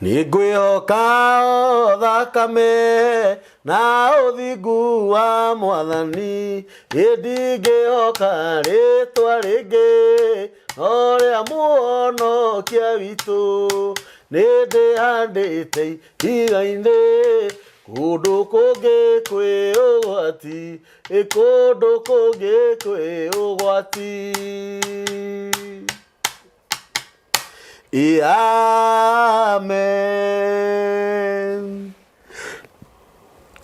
Nĩngwĩhoka o thakame na ũthingu wa Mwathani, ndingĩhoka rĩtwa rĩngĩ ũrĩa mũhonokia witũ. Nĩndĩhandĩte ihiga-inĩ kũndũ kũngĩ kwĩ ũgwati, kũndũ kũngĩ kwĩ ũgwati. Amen.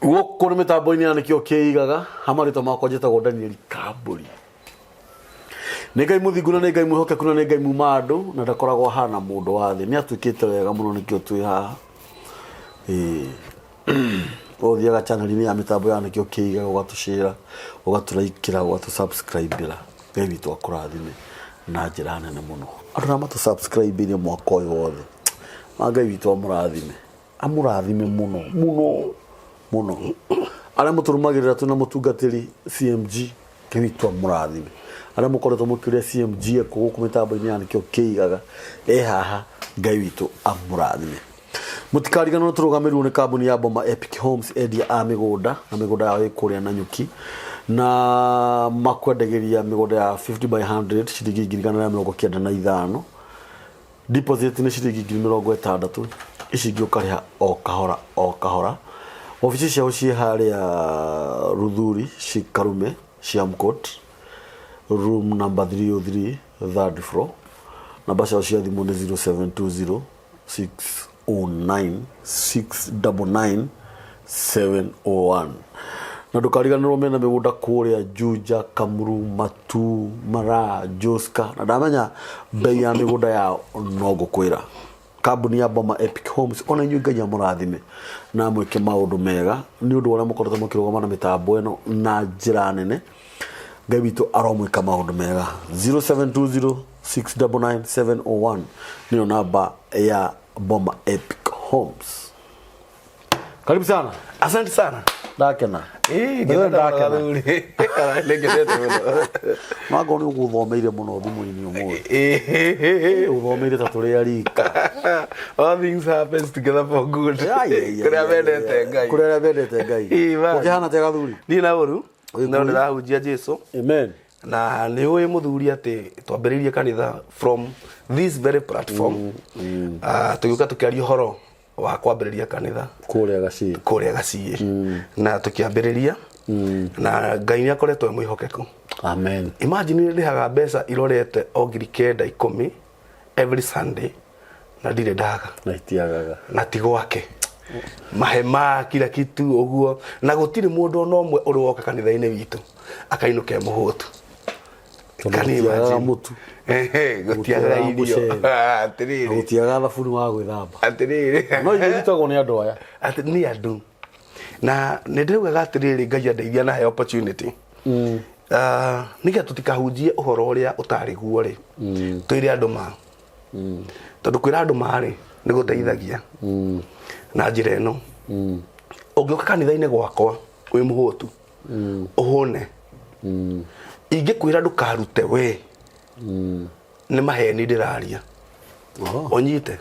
Gũkũ nĩ mĩtambo-inĩ ya nĩkĩo kĩigaga, hamarĩtwo makwa njĩtagwo Daniel Kambũri. Nĩ Ngai mũthingu na nĩ Ngai mwĩhokeku na nĩ Ngai muma andũ, na ndakoragwo hana mũndũ wa thĩ. Nĩ atuĩkĩte wega mũno nĩkĩo twĩ haha. Ũthiaga channel-inĩ ya mĩtambo ya nĩkĩo kĩigaga, ũgatũshare, ũgatũlaikĩra, ũgatũsubscribe-ĩra. Ngai witũ akũrathime na njĩra nene mũno. Andũ arĩa matũsubscribe-ĩire mwaka ũyũ wothe, Ngai witũ amũrathime mũno mũno mũno. Arĩa mũtũrũmagĩrĩra twĩna mũtungatĩri CMG, Ngai witũ amũrathime. Arĩa mũkoretwo mũkĩũria CMG gũkũ mĩtambo-inĩ ya nĩkĩo kĩigaga, haha, Ngai witũ amũrathime. Mũtikariganĩrwo tũrũgamĩrĩirwo nĩ kambuni ya Boma Epic Homes, endia a mĩgũnda na mĩgũnda yao ĩ kũrĩa Nanyuki, na makwendagĩria mĩgũnda ya 50 by 100 ciringi 195. Deposit nĩ ciringi 60,000. Ici ingĩ ũkarĩha o kahora o kahora. Ofici ciao ciĩ harĩa Ruthuri, Karume, Shamcourt, room number 303, third floor. Namba ciao cia thimũ nĩ 0720 609 699 na ndũkariganĩrwo mena mĩgũnda kũrĩa Juja, Kamuru, Matu, Mara, Joska, na ndamenya bei ya mĩgũnda yao no ngũkwĩra. Kambuni ya Boma Epic Homes ona inyuĩ Ngai amũrathime na mwĩke maũndũ mega nĩ ũndũ ũrĩa mũkoretwo mũkĩrũgama na mĩtambo ĩno na njĩra nene. Ngai witũ aromwĩka maũndũ mega. 0720 699 701 nĩyo namba ya Boma Epic Homes. Karibu sana. Asante sana. Ndakena. Ndakena. Mago nĩ ũgũthomeire mũno thimũ-inĩ ũmũthĩ. Ũthomeire ta tũrĩ arika. All things happens together for good. Kũrĩa wendete Ngai. Kũrĩa wendete Ngai. Ũkĩhana te gathuri. Niĩ na ũru. No ndĩrahunjia Jesũ. Amen. Na nĩ ũĩ mũthuri atĩ twambĩrĩirie kanitha from this very platform. Tũgĩũka tũkĩaria ũhoro wa kwambĩrĩria kanitha kũrĩa Gaciĩ na tũkĩambĩrĩria na Ngai nĩ akoretwo mwĩhokeku. Amen. Imagine ndĩhaga mbeca irorete o 910 every Sunday na ndirĩ ndaga na itiagaga na ti gwake mahema kila kitu ũguo na gũtirĩ mũndũ ona ũmwe ũrĩ woka kanitha-inĩ witũ akainũke mũhũtu kanitha mutu gũtiaga irio atĩrĩrĩ gũtiaga thabuni wa gwĩthamba atĩrĩrĩ no inyitagwo nĩ andũ aya nĩ andũ na nĩ ndĩraugaga atĩrĩrĩ Ngai andeithia na he opportunity nĩgetha tũtikahunjie ũhoro ũrĩa ũtarĩ guo rĩ twĩre andũ ma tondũ kwĩra andũ marĩ nĩ gũteithagia na njĩra ĩno ũngĩũka kanitha-inĩ gwakwa wĩ mũhũtu ũhũne ingĩkwĩra ndũkarute we nĩ maheni ndĩraria ũnyite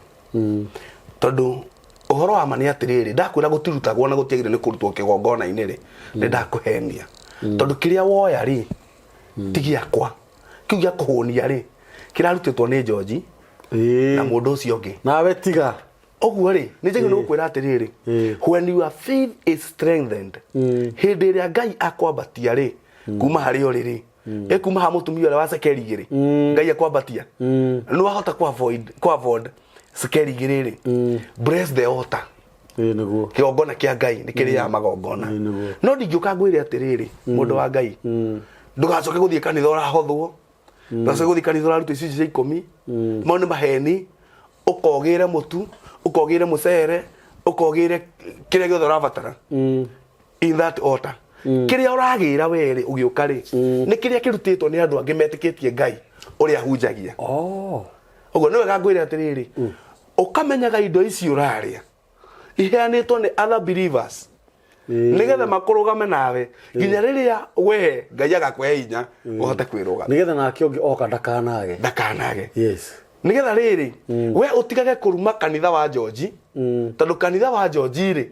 tondũ ũhoro wa ma nĩ atĩrĩrĩ ndakwĩra gũtirutagwo na gũtiagĩrĩire nĩ kũrutwo kĩgongona-inĩ rĩ nĩ ndakũhenia tondũ kĩrĩa woya rĩ ti gĩakwa kĩu gĩa kũhũnia rĩ kĩrarutĩtwo nĩ George na mũndũ ũcio ũngĩ nawe tiga ũguo rĩ nĩ njagĩrĩirwo gũkwĩra atĩrĩrĩ when your faith is strengthened hĩndĩ ĩrĩa Ngai akwambatia rĩ kuma harĩ o rĩrĩ kuma ha mũtumia ũrĩa wa cekeri igĩrĩ Ngai akwambatia nĩ wahota avoid cekeri igĩrĩ rĩ bless the altar nĩguo kĩgongona kĩa Ngai nĩ kĩrĩaga magongona no ndingĩũka ngwĩre atĩrĩrĩ mũndũ wa Ngai ndũgacoke gũthiĩ kanitha ũrahothwo ndũgacoke gũthiĩ kanitha ũraruta ici cia 10 mau nĩ maheni ũkogĩre mũtu ũkogĩre mũcere ũkogĩre kĩrĩa gĩothe ũrabatara in that altar kĩrĩa ũragĩra were ũgĩũka rĩ nĩ kĩrĩa kĩrutĩtwo nĩ andũ angĩ metĩkĩtie Ngai ũrĩa hunjagia ũguo nĩ wega ngwĩre atĩrĩrĩ ũkamenyaga indo ici ũrarĩa iheanĩtwo nĩ other believers nigetha makũrũgame nawe nginya rĩrĩa we Ngai agakũhe hinya ũhote kwĩrũgama nigetha nake ũngĩ oka ndakanage yes nigetha riri we utigage kuruma kanitha wa George tondu kanitha wa George ri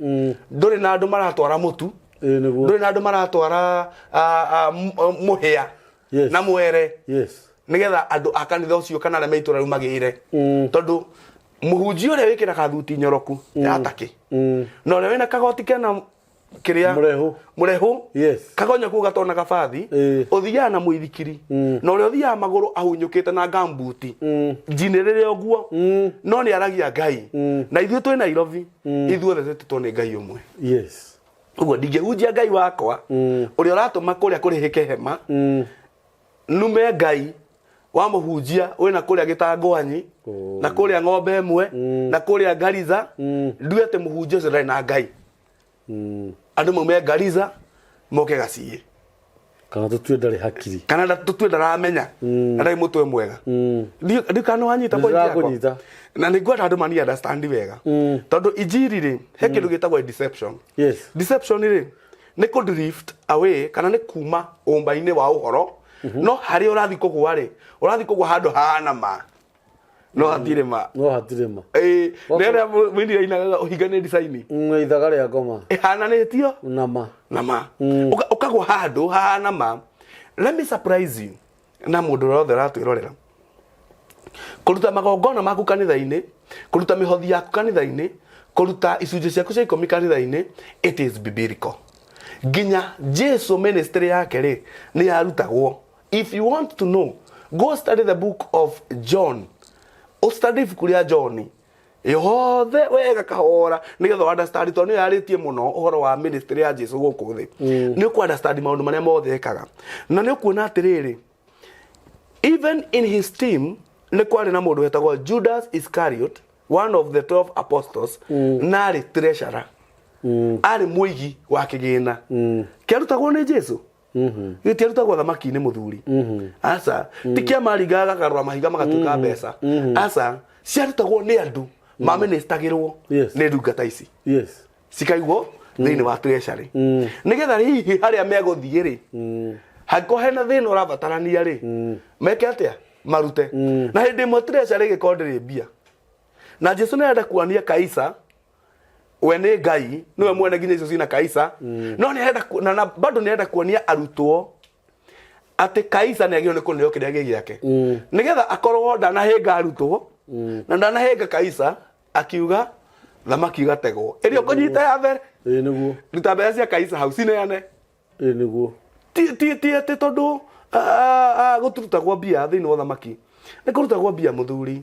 nduri na andu maratwara mutu nduri na andu maratwara muhia na mwere nigetha andu a kanitha ucio kana na meitura rumagire tondu muhunjia uria wikiraga thuti nyoroku ya ataki no uria wina kagoti kena kiria murehu kagonya ku gatona gabathi uthiaga na muithikiri no uria uthiaga maguru ahunyukite na gambuti njinirire oguo no ni aragia Ngai na ithuĩ twĩ Nairobi ithuothe twĩtĩtwo nĩ Ngai ũmwe uguo ndingĩhunjia Ngai wakwa uria uratũma kũrĩa kũrĩhĩke hema nume Ngai wa muhunjia wĩna kũrĩa Gĩtangwanyi na kũrĩa Ng'ombe Ĩmwe na kũrĩa Ngariza nduĩte muhunjia ũcio ndarĩ na Ngai andu maume Ngariza moke Gaciĩ kana tutue ndari hakiri kana tutue ndaramenya ndari mutwe mwega ndikano wanyita point yakwa na nigwenda andu mani understand wega tondu injiri ri he kindu gitagwo deception deception ri ni ku drift away kana ni kuma umba-ini wa uhoro no hari urathi kugwa ri urathi kugwa handu hana ma no hatire ma nere mwindi ina uhigane design ithaga ria ngoma ihananitio nama ukagwa handu hana ma. Let me surprise you na mundu rothe ratwirorera kuruta magongona maku kanitha-ini kuruta mihothi yaku kanitha-ini kuruta icunjĩ ciaku cia ikomi kanitha-ini it is biblical ginya Jesu ministry yake ri ni yarutagwo. If you want to know, go study the book of John. Study ibuku ria John yothe wega kahora nigetha understand to ni yaritie muno uhoro wa ministry ya Jesu guku thi ni ku understand maundu maria mothe ekaga na ni kuona atiriri even in his team ni kwari na mundu wetagwo Judas Iscariot, one of the 12 apostles na ari treasurer ari muigi wa kigina kiarutagwo ni Jesu gitiarutagwo thamaki-ini muthuri asa tikia maringaga garura mahiga magatuika mbeca asa ciarutagwo ni andu mamenestagirwo ni ndungata ici cikaigwo thiini wa treasury nigetha hihi haria meguthie ri hako hena thina urabatarania ri meke atia marute na hindi imwe treasury gikondiri mbia na Jesu ni arenda kuania Kaisa we ni Ngai niwe mwene nginya icio cina Kaisa no ni arenda na bado ni arenda kuania arutwo ati Kaisa ni agio ni kuneo kiria gigiake nigetha akorwo ndanahinga arutwo na ndanahinga Kaisa akiuga thamaki gategwo irio kunyita ya mbere niguo ruta mbeca cia Kaisa hau cineane niguo ti ati tondu guturutagwo mbia thiini wa thamaki ni kurutagwo mbia muthuri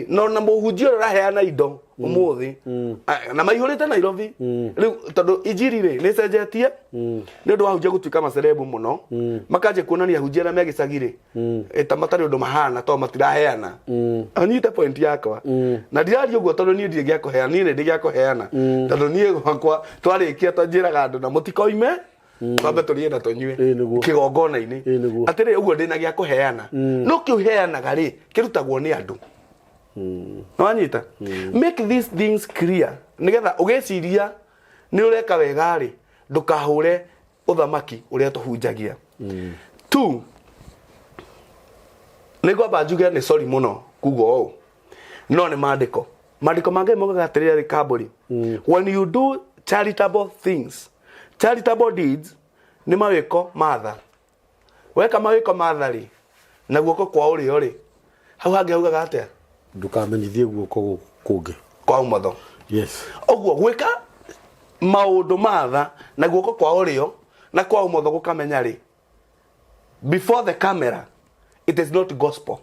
no na muhunjia raheana indo umuthi na maihurite Nairobi riu tondu injiri ri ni cenjetie ni undu wa hunjia gutuika macerebu muno makaje kuonania hunjia na megicagire eta matari undu mahana to matiraheana anyite point yakwa na ndirario guo tondu nie ndire gya kuheana nie ndi gya kuheana tondu nie gwakwa twarikia twanjiraga andu na mutikoime twambe turienda tunyue kigongona-ini atiri uguo ndina gya kuheana no kiuheanaga ri kirutagwo ni andu no anyita make these things clear nigetha ugeciria ni ureka wega ri ndukahure uthamaki uria tuhunjagia tu nigwamba njuge ni sorry muno kugo o no ni mandiko mange mogaga atiriri kamburi when you do charitable things, charitable deeds ni mawiko matha weka mawiko mathari na guoko kwa urio ri hau hangi augaga atia ndukamenyithie guoko kungi kwa umotho oguo gwika maundu matha na guoko kwa urio na kwa umotho gukamenya ri before the camera it is not gospel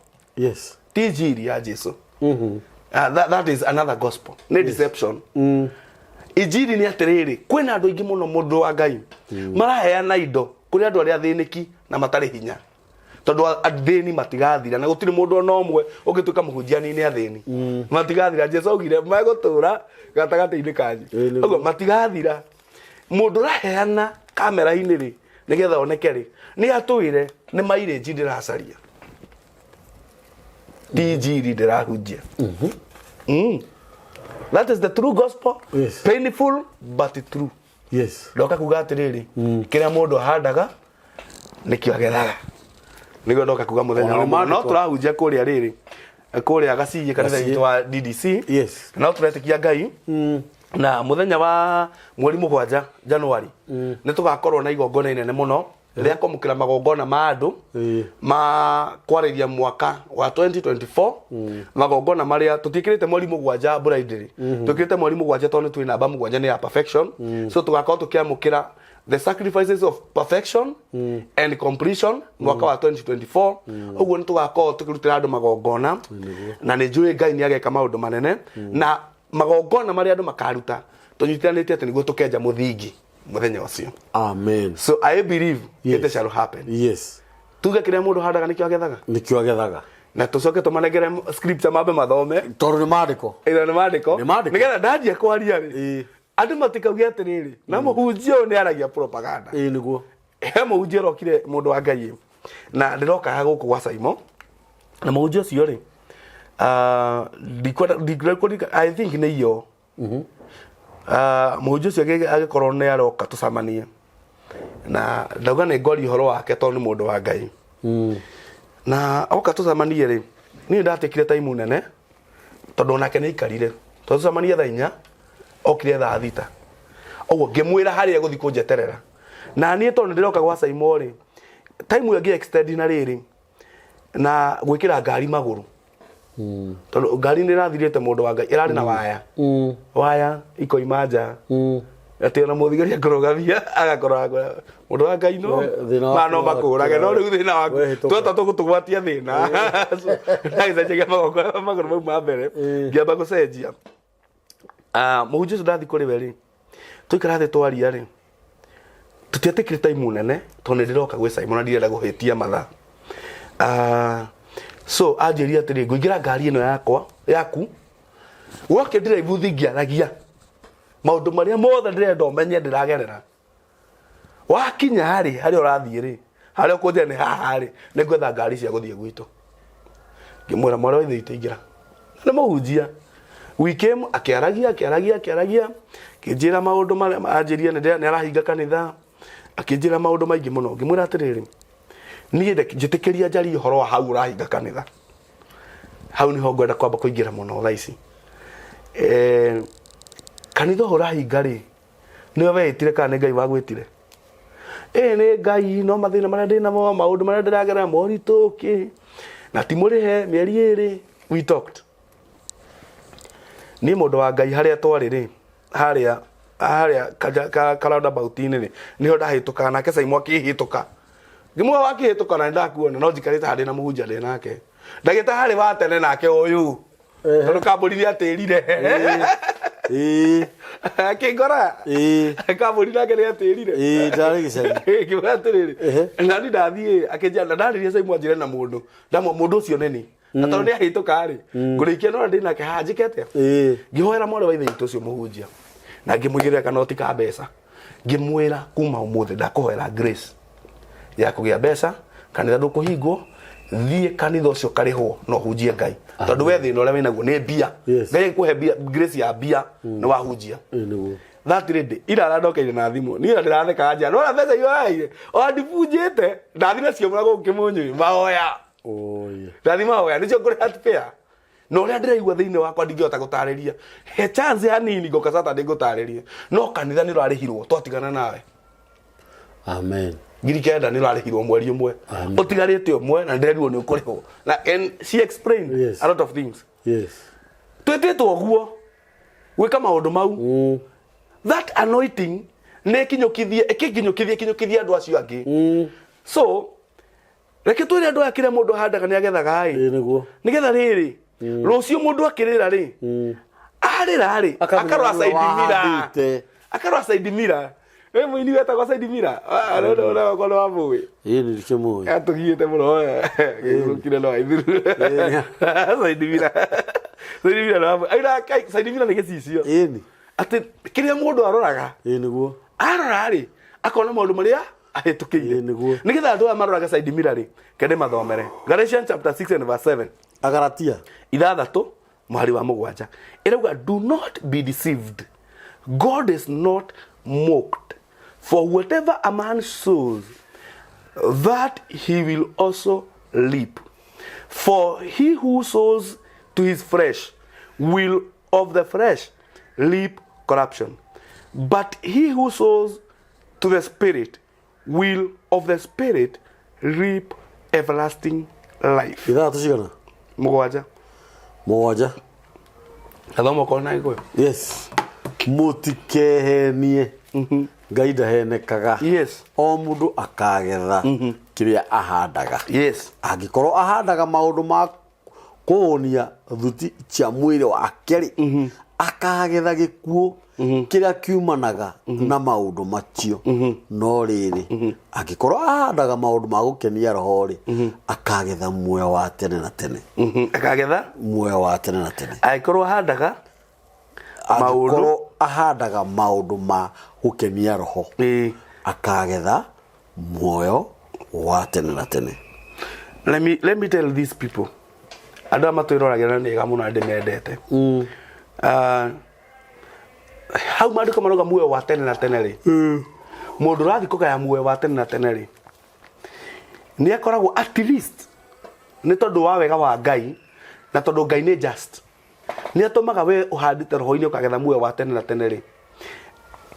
tijiri ya Jesu that is another gospel ni deception injiri ni atiriri kwina andu ingi muno mundu wa Ngai maraheana indo kuri andu aria thiniki na matari hinya tondu athini matigathira na gutiri mundu ona omwe ungituika muhunjia ni athini matigathira Jesu augire magutura gatagati-ini kanyu oguo matigathira mundu raheana kamera-ini ri nigetha oneke ri ni atwire ni maire injiri ndiracaria injiri ndirahunjia that is the true gospel painful but true ndoka kuga atiriri kiria mundu ahandaga nikio agethaga nigo ndoka kuga muthenya no turahunjia kuria riri kuri agaciye kanitha itu wa DDC Yes. na turetikia Ngai na muthenya wa mweri 7 January ni tugakorwo na igongona inene muno ria komukira magongona ma andu ma kwariria mwaka wa 2024 magongona maria tutikirite mweri 7 buraidiri tukirite mweri 7 tondu twi namba 7 ni ya perfection so tugakorwo tukiamukira the sacrifices of perfection and completion mwaka wa 2024 uguo ni tugakorwo tukirutira andu magongona na ni njui Ngai ni ageka maundu manene na magongona maria andu makaruta tunyitiranite ati niguo tukenja muthingi muthenya ucio. Amen. So I believe it shall happen. Yes. Tuge kire mundu handaga nikyo agethaga. Nikyo agethaga. Na tucoke tumanegere scripture mabe mathome. Tondu ni maandiko. Ira ni maandiko. Ni maandiko. Nigetha ndathie kwaria ri. Andu matikaugia atiriri. Na muhunjia ni aragia propaganda. Niguo. He muhunjia rokire mundu wa Ngai. Na ndiroka guku gwa Saimo. Na muhunjia ucio ri. I think ni yo. Muhunjia ucio agikorwo ni aroka tucamanie. Na ndauga ni ngori horo wake tondu ni mundu wa Ngai. Na oka tucamanie ri ni ndatikire time nene tondu nake ni ikarire tucamanie thaa 4 okire thaa 6 oguo ngimwira haria guthi kunjeterera na nie tondu ndiroka gwa Saimo ri time yo ngi extend na riri na gwikira ngari maguru tondu ngari ni rathirite mundu wa Ngai irari na waya waya ikoima nja ati ona muthigaria kurogathia agakoragwo mundu wa Ngai no no makurage no riu thina waku tweta tugutugwatia thina na ica maguru mau ma mbere ngiamba gucenjia muhunjia ndathi kuri we ri tuikara thi twaria ri tutiatikire time nene tondu ndiroka gwi Simon ndirenda guhitia matha so anjiria atiri nguingira ngari ino yaku woke drive thingiaragia maundu maria mothe ndirenda umenye ndiragerera wakinya hari urathie ri hari ukunjira ni haha ri ni gwetha ngari cia guthie gwitu ngimwira mwana wa ithe ingira na muhunjia weekend akiaragia kinjira maundu maria anjiria ni arahinga kanitha akinjira maundu maingi muno ngimwira atiriri nie njitikiria njari horo wa hau urahinga kanitha hau niho ngwenda kwamba kuingira muno thaa ici kanitha urahinga ri niwe wetire kana Ngai wagwitire ni Ngai no mathina maria ndina mo maundu maria ndiragerera morituki na timurihe mieri 2 we talked ni mundu wa Ngai haria twari ri haria kalauda bautini ri niho ndahituka nake Saimo akihituka ngimwe wakihituka na ndakuona no njikarite handi na muhunjia ndi nake ndagita hari wa tene nake uyu tondu kamburiria atirire akingora kamburiria nake ni atirire ndari gicagi ngimwe atiriri na ndi ndathie akinjia ndariria Saimo anjire na mundu mundu ucio nini na tondu ni ahituka ri ngurikia no ndi nake hanjikete ngihoera mwana wa ithe itu ucio muhunjia na ngimwigirira kana otika mbeca ngimwira kuma umuthi ndakuhoera grace ya kugia mbeca kanitha ndukuhingwo thie kanitha ucio karihwo no hunjie Ngai tondu we thina uria winaguo ni mbia Ngai kuhe grace ya mbia ni wahunjia that ready ira arandokeire na thimu ni ndiratheka anja no mbeca iyo aire o ndibunjite ndathina cio murago kimunyu maoya ndathima oya nicio ngure atpea no uria ndiraigua thiini wakwa ndingihota gutariria he chance hanini ngoka Saturday ngutariria no kanitha ni rarihirwo twatigana nawe amen ngirikenda ni rarihirwo mweri umwe utigarite umwe na ndirerwo ni ukurihwo na she explained a lot of things twetetwo guo gwika maundu mau that anointing ne kinyukithie andu acio angi so reke twire andu akire mundu handaga ni agethaga niguo nigetha riri rucio mundu akirira ri arira ri akarwa side mirror we muini wetagwo side mirror ora kono wamuwi ni ndikimui atugiite muno ngirukire no ithiru side mirror no aira side mirror ni gicicio ati kiria mundu aroraga niguo arora ri akona maundu maria ahitukiire nigetha andu amaroraga side mirror ri kende mathomere Galatians chapter 6 and verse 7 Agalatia 6 mahari wa 7 irauga do not be deceived God is not mocked for whatever a man sows that he will also reap for he who sows to his flesh will of the flesh reap corruption. But he who sows to the Spirit will of the Spirit reap everlasting life. Ithatũ cigana? Mũgwanja. Gathoma korwo na Gĩkũyũ. Yes. Mũtikehenie. Ngai ndahenekaga. Yes. O mũndũ akagetha kĩrĩa ahandaga. Yes. Angĩkorwo ahandaga maũndũ ma kũhonia thuti cia mwĩrĩ wake akagetha gĩkuũ kĩrĩa kiumanaga na maũndũ macio. No rĩrĩ angĩkorwo ahandaga maũndũ ma gũkenia roho rĩ akagetha muoyo wa tene na tene. Akagetha muoyo wa tene na tene. Angĩkorwo ahandaga maũndũ ma gũkenia roho akagetha muoyo wa tene na tene. Let me tell these people. Andũ matwĩroragĩra nĩ ega mũno ndĩmendete. Hau maandĩko marauga muoyo wa tene na tene rĩ. Mũndũ ũrathiĩ kũgaya muoyo wa tene na tene rĩ. Nĩ akoragwo at least nĩ tondũ wa wega wa Ngai na tondũ Ngai nĩ just. Nĩ atũmaga we ũhandĩte roho-inĩ ũkagetha muoyo wa tene na tene rĩ.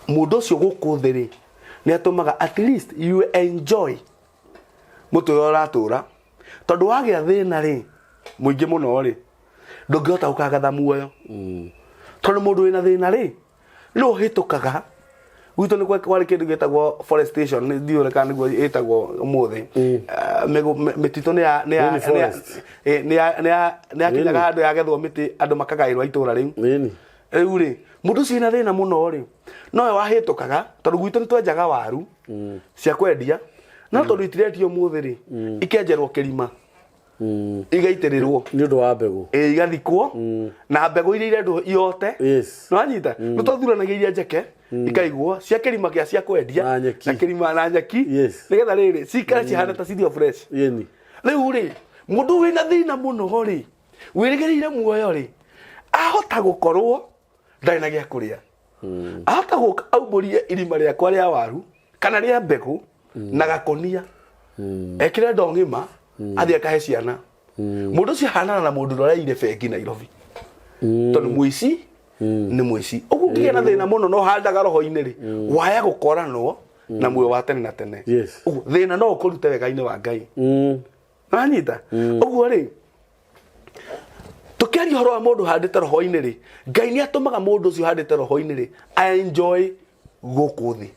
Mũndũ ũcio gũkũ thĩ rĩ nĩ atũmaga at least you enjoy mũtũũrĩre ũratũũra. Tondũ wagĩa thĩna rĩ mũingĩ mũno rĩ ndũngĩhota gũkagetha muoyo. Tondũ mũndũ wĩna thĩna rĩ no ũhĩtũkaga gwitũ nĩ kwarĩ kĩndũ gĩtagwo forestation nĩ ndiũĩ kana nĩguo ĩtagwo ũmũthĩ. Mĩtitũ nĩ yakinyaga handũ yagethwo mĩtĩ andũ makagaĩrwo itũũra rĩu. Rĩu rĩ mũndũ ũcio wĩna thĩna mũno rĩ nowe wahĩtũkaga tondũ gwitũ nĩ twenjaga waru cia kwendia no tondũ itirendio ũmũthĩ rĩ ikenjerwo kĩrima igaitĩrĩrwo nĩ ũndũ wa mbegũ igathikwo na mbegũ iria irendwo iote. No anyita nĩ twathuranagia iria njeke ikaigwo cia kĩrima kĩa cia kwendia na kĩrima na nyeki nĩgetha rĩrĩ cikare cihana ta cirio fresh. Rĩu rĩ mũndũ wĩna thĩna mũno rĩ wĩrĩgĩrĩire muoyo rĩ ahota gũkorwo ndarĩ na gĩa kũrĩa. Ahota gũka aumbũrie irima rĩakwa rĩa waru kana rĩa mbegũ na gakonia ekĩre ndo ng'ima athiĩ akahe ciana. Mũndũ ũcio ahanana na mũndũ ũreire bengi Nairobi tondũ mũici nĩ mũici. Ũguo ũngĩgĩa na thĩna mũno no handaga roho-inĩ rĩ waya gũkoranwo na muoyo wa tene na tene. Ũguo thĩna no ũkũrute wega-inĩ wa Ngai. Nĩwanyita. Ũguo rĩ tũkĩaria ũhoro wa mũndũ handĩte roho-inĩ rĩ Ngai nĩ atũmaga mũndũ ũcio handĩte roho-inĩ rĩ enjoy gũkũ thĩ.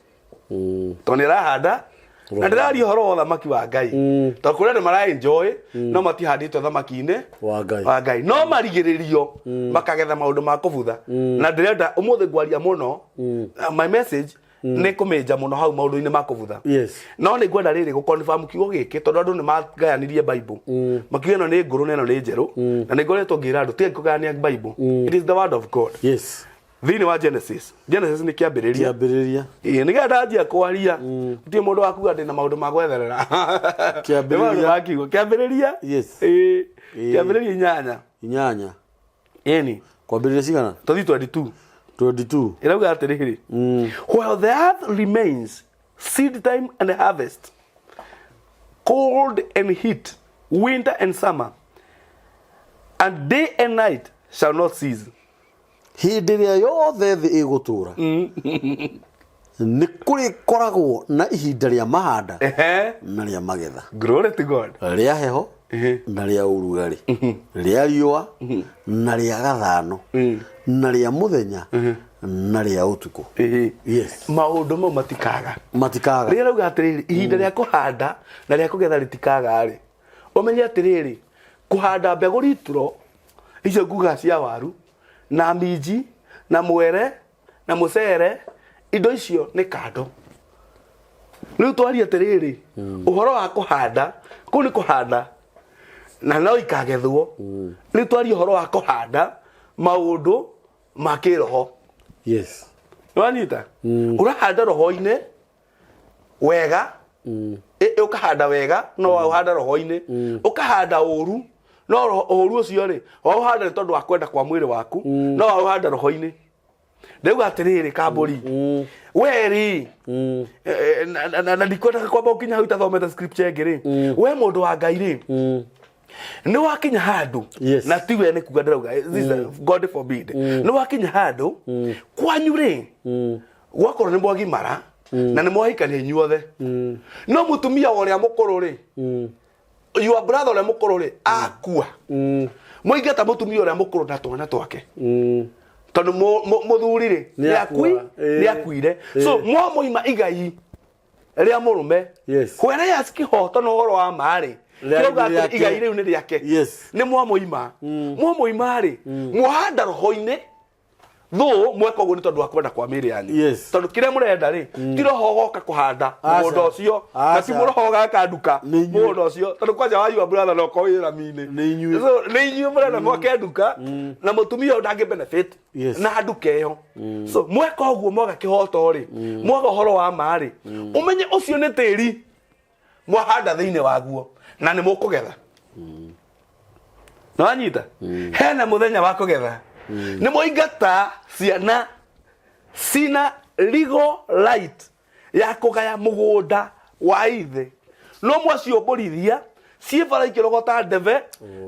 Tondũ nĩ arahanda na ndĩraria ũhoro wa ũthamaki wa Ngai. Tondũ kũrĩa andũ mara enjoy no matihandĩte ũthamaki-inĩ wa Ngai no marigĩrĩrio makagetha maũndũ ma kũbutha. Na ndĩrenda ũmũthĩ ngwaria mũno my message nĩ kũmĩnja mũno hau maũndũ-inĩ ma kũbutha. No nĩ ngwenda rĩrĩ gũconfirm kiugo gĩkĩ tondũ andũ nĩ magayanirie Bible makiuga ĩno nĩ ngũrũ na ĩno nĩ njerũ na nĩ ngoretwo ngĩra andũ tiga kũgayania Bible. It is the word of God. Thĩinĩ wa Genesis nĩ kĩambĩrĩria nĩgetha ndanjia kwaria gũtirĩ mũndũ wakuga ndĩ na maũndũ ma gwetherera. Kĩambĩrĩria inyanya kwambĩrĩria cigana tũthiĩ 22 ĩrauga atĩrĩrĩ while the earth remains seed time and harvest cold and heat winter and summer and day and night shall not cease. Hĩndĩ ĩrĩa yothe thĩ ĩgũtũũra nĩ kũrĩkoragwo na ihinda rĩa mahanda na rĩa magetha. Glory to God. Rĩa heho na rĩa ũrugarĩ rĩa riũa na rĩa gathano na rĩa mũthenya na rĩa ũtukũ. Maũndũ mau matikaga. Rĩrĩa rauga atĩrĩrĩ ihinda rĩa kũhanda na rĩa kũgetha rĩtikaga rĩ ũmenye atĩrĩrĩ kũhanda mbegũ litro icio nguga cia waru na minji na mwere na mũcere indo icio nĩ kando. Rĩu twaria atĩrĩrĩ ũhoro wa kũhanda kũu nĩ kũhanda na no ikagethwo. Rĩu twaria ũhoro wa kũhanda maũndũ ma kĩroho. Nĩwanyita ũrahanda roho-inĩ wega ũkahanda wega no ũhanda roho-inĩ ũkahanda ũru no ũru ũcio rĩ ũhanda nĩ tondũ wa kwenda kwa mwĩrĩ waku no ũhanda roho-inĩ. Ndauga atĩrĩrĩ kambũri we rĩ na ndikwenda kwamba ũkinya hau itathomete scripture ĩngĩ rĩ we mũndũ wa Ngai rĩ nĩ wakinya handũ Yes. na tiwe nĩ kuga ndĩrauga God forbid nĩ wakinya handũ kwanyu rĩ gwakorwo nĩ mwagimara na nĩ mwahikania inyuothe no mũtumia wa ũrĩa mũkũrũ rĩ your brother ũrĩa mũkũrũ rĩ akua mũingata mũtumia ũrĩa mũkũrũ na twana twake tondũ mũthuri rĩ nĩ akuire so mwamoima igai rĩa mũrũme whereas kĩhoto na ũhoro wa marĩ kirauga atĩ igai rĩu nĩ rĩake nĩ mwamoima rĩ mwahanda roho-inĩ though mweka ũguo nĩ tondũ wa kwenda kwa mĩĩrĩ yanyu tondũ kĩrĩa mũrenda rĩ ti roho goka kũhanda mũgũnda ũcio na ti roho gaka nduka mũgũnda ũcio tondũ kwanja wa your brother no ko wĩra mine nĩ inyuĩ mũrenda mwake nduka na mũtumia ũyũ ndangĩ benefit na nduka ĩyo so mweka ũguo mwaga kĩhoto rĩ mwaga ũhoro wa ma rĩ ũmenye ũcio nĩ tĩri mwahanda thĩinĩ waguo na nĩ mũkũgetha no anyita hena mũthenya wa kũgetha nĩ mũingata ciana sina legal right ya kũgaya mũgũnda wa ithe no mwaciũmbũrithia ciĩbara ikĩrogota ndebe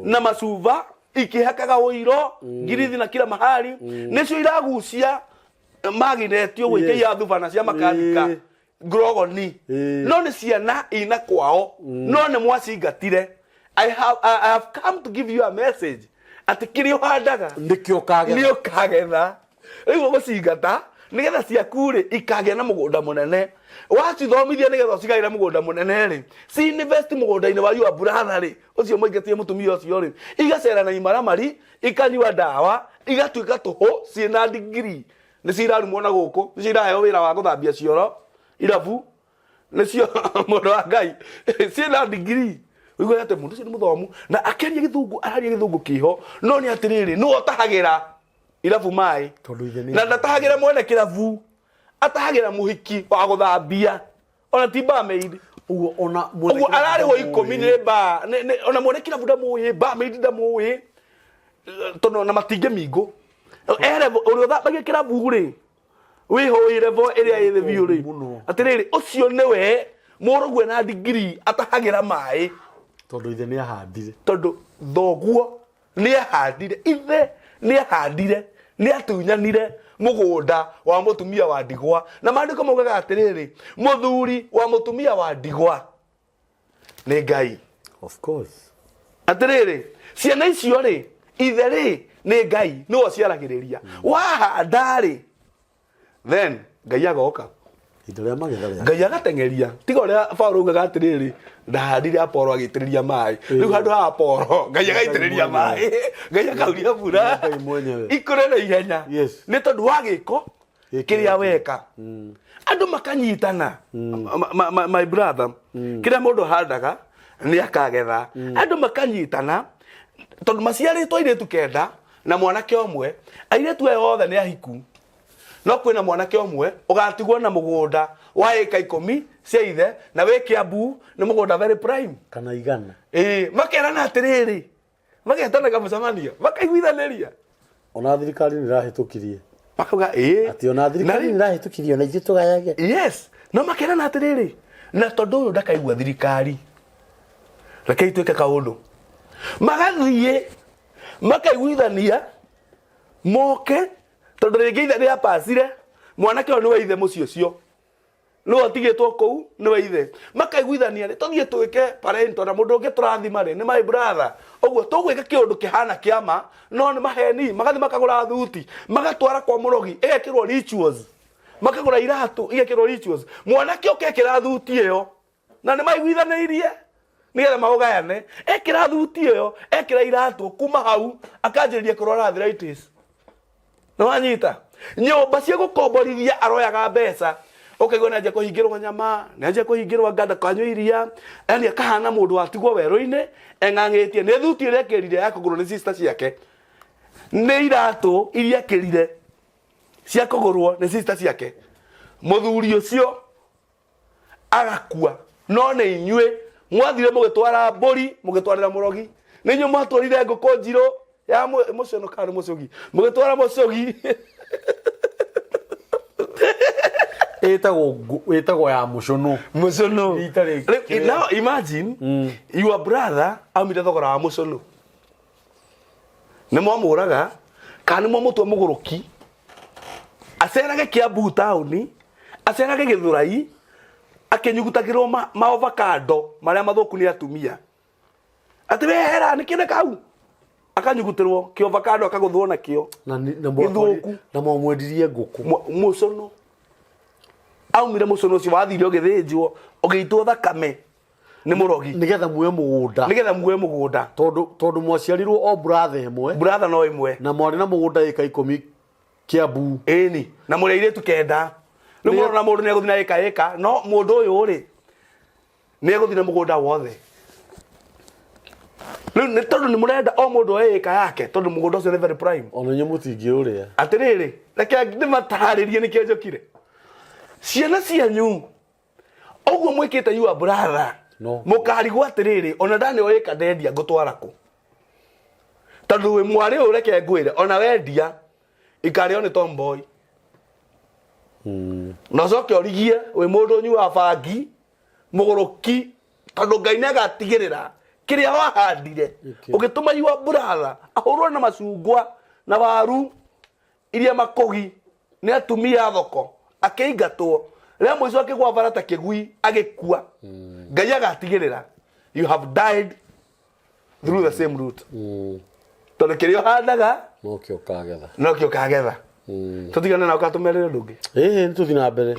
na macuba ikĩhakaga ũiro ngirithi na kila mahali nĩcio iragucia maginetio gwĩkĩia thubana cia makanika grogoni no nĩ ciana ina kwao no nĩ mwacingatire I have come to give you a message ati kĩrĩa ũhandaga nĩkĩo kagetha rĩu ũgũcingata nĩgetha ciaku rĩ ikagĩa na mũgũnda mũnene wacithomithia nĩgetha ũcigaĩre mũgũnda mũnene rĩ si invest mũgũnda-inĩ wa your brother rĩ ũcio mũingatie mũtumia ũcio rĩ igacera na imaramari ikanyua ndawa igatuĩka tũhũ ciĩna degree nĩ cirarumwo na gũkũ nĩ ciraheo wĩra wa gũthambia cioro irabu nĩcio mũndũ wa Ngai ciĩna degree ugo yate mundu cini muthomu na akeria githungu araria githungu kiho no ni atiriri no otahagira irabu mai na ndatahagira mwene kirabu atahagira muhiki wa guthambia ona tiba maid ugo ona ugo arari ho ikomi ni ba ona mwene kirabu ndamuye ba maid ndamuye tono na matinge mingo ere uri uthambagia kirabu ri wihoire vo area ĩthĩ biũ ri atiriri ucio niwe mũrũgwe na degree atahagira mai tondu ithe nĩ ahandire tondu thoguo nĩ ahandire ithe nĩ ahandire nĩ atunyanire mũgũnda wa mũtumia wa ndigwa na maandĩko maugaga atĩrĩrĩ mũthuri wa mũtumia wa ndigwa nĩ Ngai of course atĩrĩrĩ ciana icio rĩ ithe rĩ nĩ Ngai nĩwe ciaragĩrĩria wahanda rĩ then Ngai agoka Ngai agateng'eria tiga ũrĩa Paulo augaga atĩrĩrĩ ndahandire Apolo agĩitĩrĩria maĩ rĩu handũ ha Apolo Ngai agaitĩrĩria maĩ Ngai akauria mbura ikũre na ihenya nĩ tondũ wa gĩko kĩrĩa weka andũ makanyitana my brother kĩrĩa mũndũ handaga nĩ akagetha andũ makanyitana tondũ maciarĩtwo airĩtu kenda na mwanake ũmwe airĩtu aya othe nĩ ahiku no kwĩna mwanake ũmwe ũgatigwo na mũgũnda wa ĩka 10 cia ithe na wĩ Kiambu nĩ mũgũnda very prime kana igana makerana atĩrĩrĩ magetana kamũcemanio makaiguithanĩria ona thirikari nĩ ĩrahĩtũkirie makauga ati ona thirikari nĩ ĩrahĩtũkirie na ithuĩ tũgayage yes no makerana atĩrĩrĩ na tondũ ũyũ ndakaigua thirikari reke ituĩke kaũndũ magathiĩ makaiguithania moke tondu rĩngĩ ithe nĩ apacire mwanake ũyũ nĩ wa ithe mũciĩ ũcio no atigĩtwo kũu nĩ wa ithe makaiguithania rĩ tũthiĩ twĩke parento na mũndũ ũngĩ tũrathima rĩ nĩ my brother ũguo tũgwĩka kĩũndũ kĩhana kĩama no nĩ maheni magathiĩ makagũra thuti magatwara kwa mũrogi ĩgekĩrwo rituals makagũra iratũ igekĩrwo rituals mwanake ũkekĩra thuti ĩyo na nĩ maiguithanĩirie nĩgetha maũgayane ekĩra thuti ĩyo ekĩra iratũ kuma hau akanjĩrĩria kũrora arthritis no anyita nyũmba cia gũkomborithia aroyaga mbeca ũkaigua nĩ anjia kũhingĩrwo nyama nĩ anjia kũhingĩrwo nganda kanyua iria yani akahana mũndũ watigwo werũ-inĩ eng'ang'ĩtie nĩ thuti ĩrĩa ekĩrire ya kũgũrwo nĩ sister ciake nĩ iratũ iria ekĩrire cia kũgũrwo nĩ sister ciake mũthuri ũcio agakua no nĩ inyuĩ mwathire mũgĩtwara mbũri mũgĩtwarĩra mũrogi nĩ inyuĩ mwatwarire ngũkũ njirũ ya mũciono kana mũcogi mũgĩtwara mũcogi Ĩtagwo ya mũcono. Mũcono. Rita rĩngĩ. Now imagine your brother aumire thogora wa mũcono. Nĩ mwamũraga kana nĩ mwamũtua mũgũrũki acerage Kiambu taũni acerage Gĩthũrai akĩnyugutagĩrwo ma avocado marĩa mathũku nĩ atumia atĩ wehera nĩ kĩne kau akanyugutĩrwo kĩ avocado akagũthwo nakĩo na mwamwendirie ngũkũ mũcono aumire mũcono ũcio wathire ũgĩthĩnjwo ũgĩitwo thakame nĩ mũrogi nigetha muoye mũgũnda tondũ mwaciarirwo o brother no ĩmwe na mwarĩ na mũgũnda ĩka 10 Kiambu ĩni na mũrĩ airĩtu kenda rĩu mũrona mũndũ nĩ egũthiĩ na ĩka no mũndũ ũyũ rĩ nĩ egũthiĩ na mũgũnda wothe rĩu nĩ tondũ nĩ mũrenda o mũndũ oe ĩka yake tondũ mũgũnda ũcio nĩ very prime ona nyamũ tingĩũrĩa atĩrĩrĩ reke ndĩmatarĩrie nĩkĩo njũkire ciana cianyu ũguo mwĩkĩte your brother mũkarigwo atĩrĩrĩ ona ndani oe ĩka ndendia ngũtwara kũ tondũ wĩ mwarĩ ũyũ reke ngwĩre ona wendia ikarĩo nĩ tomboy na coke origie wĩ mũndũ ũnyua bangi mũgũrũki tondũ Ngai nĩagatigĩrĩra kĩrĩa wahandire ũgĩtũma your brother ahũrwo na macungwa na waru iria makũgi nĩ atumia thoko akĩingatwo rĩrĩa mũico akĩgwa bara ta kĩgui agĩkua Ngai agatigĩrĩra you have died through the same route tondũ kĩrĩa ũhandaga nokĩo kagetha tũtigane na ũkatũmerere ũndũ ũngĩ nĩ tũthiĩ na mbere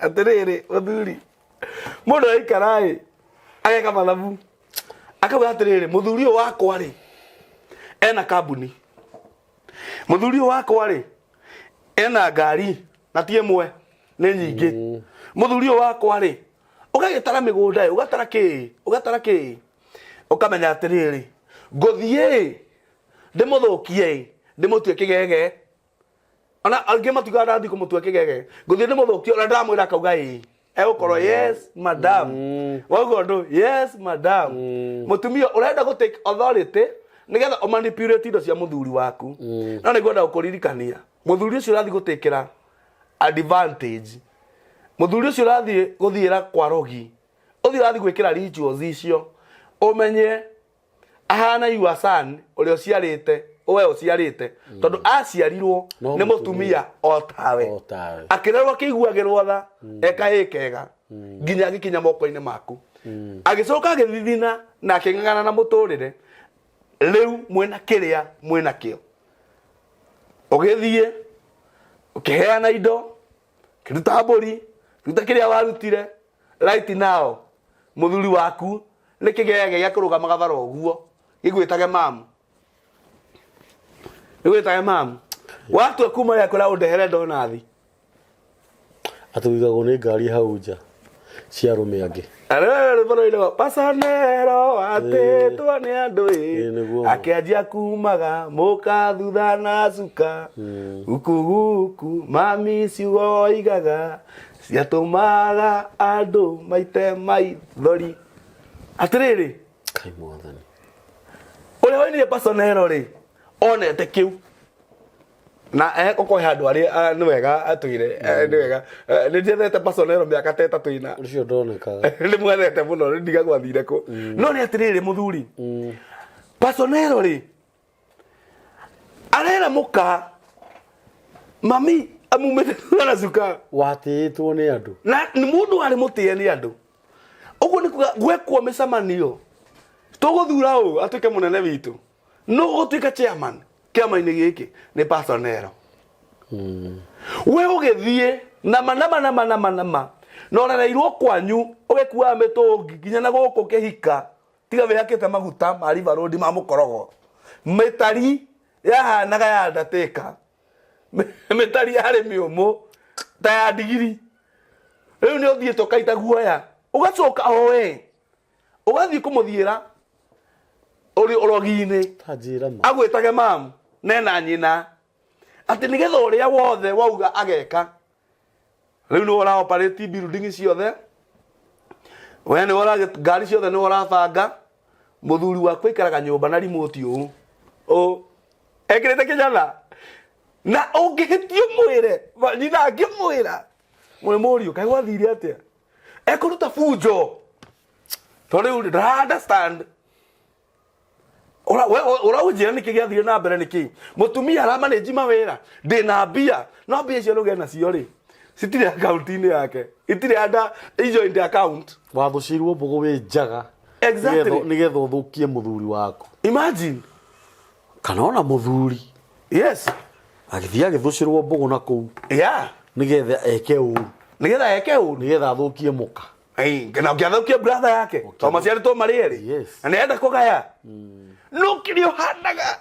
atĩrĩrĩ mũthuri mũndũ aikara ageka mathabu akauga atĩrĩrĩ mũthuri ũyũ wakwa rĩ ena kambuni mũthuri ũyũ wakwa rĩ ena ngari na ti ĩmwe nĩ nyingĩ mũthuri ũyũ wakwa rĩ ũgagĩtara mĩgũnda ũgatara kĩ ũkamenya atĩrĩrĩ ngũthiĩ ndĩmũthũkie ndĩmũtue kĩgege ona angĩ matuga ndathi kũmũtua kĩgege ngũthiĩ ndĩmũthũkie ona ndamwĩra akauga egũkorwo yes madam wauga ũndũ yes madam mũtumia ũrenda gũ take authority nĩgetha ũmanipulate indo cia mũthuri waku no nĩguo nda gũkũririkania mũthuri ũcio ũrathiĩ gũtĩkĩra advantage mũthuri ũcio ũrathiĩ gũthiĩra kwa rogi ũthiĩ ũrathiĩ gwĩkĩra rituals icio ũmenye ahana your son ũrĩa ũciarĩte we ũciarĩte tondũ aciarirwo nĩ mũtumia o tawe akĩrerwo akĩiguagĩrwo tha eka ĩkega nginya agĩkinya moko-inĩ maku agĩcoka agĩthithina na akĩng'ang'ana na mũtũrĩre rĩu mwĩna kĩrĩa mwĩna kĩo ũgĩthiĩ ũkĩheana indo kĩruta mbũri kĩruta kĩrĩa warutire right now mũthuri waku nĩ kĩgege gĩa kũrũgama gathara ũguo gĩgwĩtage mamu watu akuma ya kũra ũndehere ndonathi atũigagwo nĩ ngari hau nja cia arũme angĩ Pasonero atĩtwo nĩ andũ akĩanjia kumaga mũka thutha na cuka guku mami ciugo igaga ciatũmaga andũ maite maithori atĩrĩrĩ Kai mwathani ũrĩa woinire Pasonero rĩ onete kĩu na ũkohe handũ arĩa nĩ wega atũire nĩ wega nĩ njethete Pasonero mĩaka ta ĩtatũ ina ũcio ndonekaga nĩ mwethete mũno nĩ ndiga gwathire kũ no nĩ atĩrĩrĩ mũthuri Pasonero rĩ arera mũka mami amumĩte na cuka watĩtwo nĩ andũ na nĩ mũndũ warĩ mũtĩe nĩ andũ ũguo nĩ kuga gwekwo mĩcemanio tũgũthura ũũ atuĩke mũnene witũ no gũtuĩka chairman kĩama-inĩ gĩkĩ nĩ Pasonero we ũgĩthiĩ nama na ũrereirwo kwanyu ũgĩkuaga mĩtũngi nginya na gũkũ kĩhika tiga wĩhakĩte maguta ma River Road ma mũkorogo mĩtari yahanaga ya ndatĩka mĩtari yarĩ mĩũmũ ta ya ndigiri rĩu nĩ ũthiĩte ũkaita guoya ũgacoka we ũgathiĩ kũmũthiĩra ũrĩ ũrogi-inĩ agwĩtage mamu nena nyina atĩ nĩgetha ũrĩa wothe wauga ageka rĩu nĩ ũra operate building ciothe we nĩ ũra ngari ciothe nĩ ũrabanga mũthuri waku aikaraga nyũmba na remote ũũ ekĩrĩte kĩnyana na ũngĩhĩtio mwĩre nyina angĩmwĩra mwe morio kai wathire atia ekuruta fujo tori uri da understand ora ujira niki giathire na mbere niki mutumia ara manage mawira ndina mbia no mbia cio ruge na cio ri citire account ini yake itire ada joint account wathucirwo mbogo wi njaga exactly nigetha uthukie muthuri wako imagine kana ona muthuri yes agithia agithucirwo mbogo na kuu yeah nigetha eke uru nigetha athukie muka na ukiathukia brother yake to maciari to marieri yes na enda kugaya no kirio handaga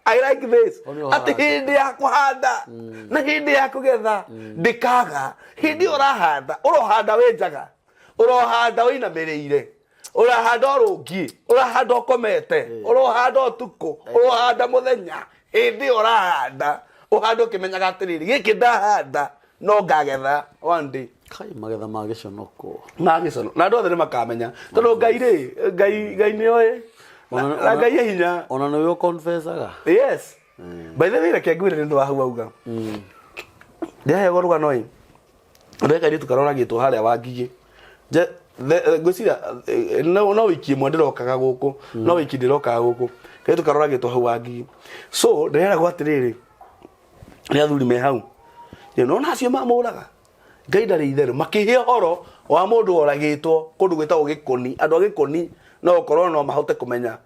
I like this ati hindi ya kuhanda na hindi ya kugetha ndikaga hindi urahanda urohanda wenjaga urohanda wina mereire urahanda rungi urahanda ukomete urohanda utuku urohanda muthenya hindi urahanda uhanda ukimenyaga atiriri giki ndahanda no ngagetha one day kai magetha ma giconoko na andu othe nimakamenya tondu ngai ri ngai ni oe na ngai hinya ona no yo confessaga yes by the way reke ngwire ndu wahu auga ndia goruga noi ndeka ri tukarora gitu haria wangigi je ngwicira no wiki mwe ndirokaga guku no wiki ndirokaga guku kai tukarora gitu hau wangigi so ndera gwatiriri ni athuri me hau no na acio mamuraga ngai ndari itherũ makihe horo wa mundu oragitwo kundu gwitagwo Gikoni andu a Gikoni no korwo no mahote kumenya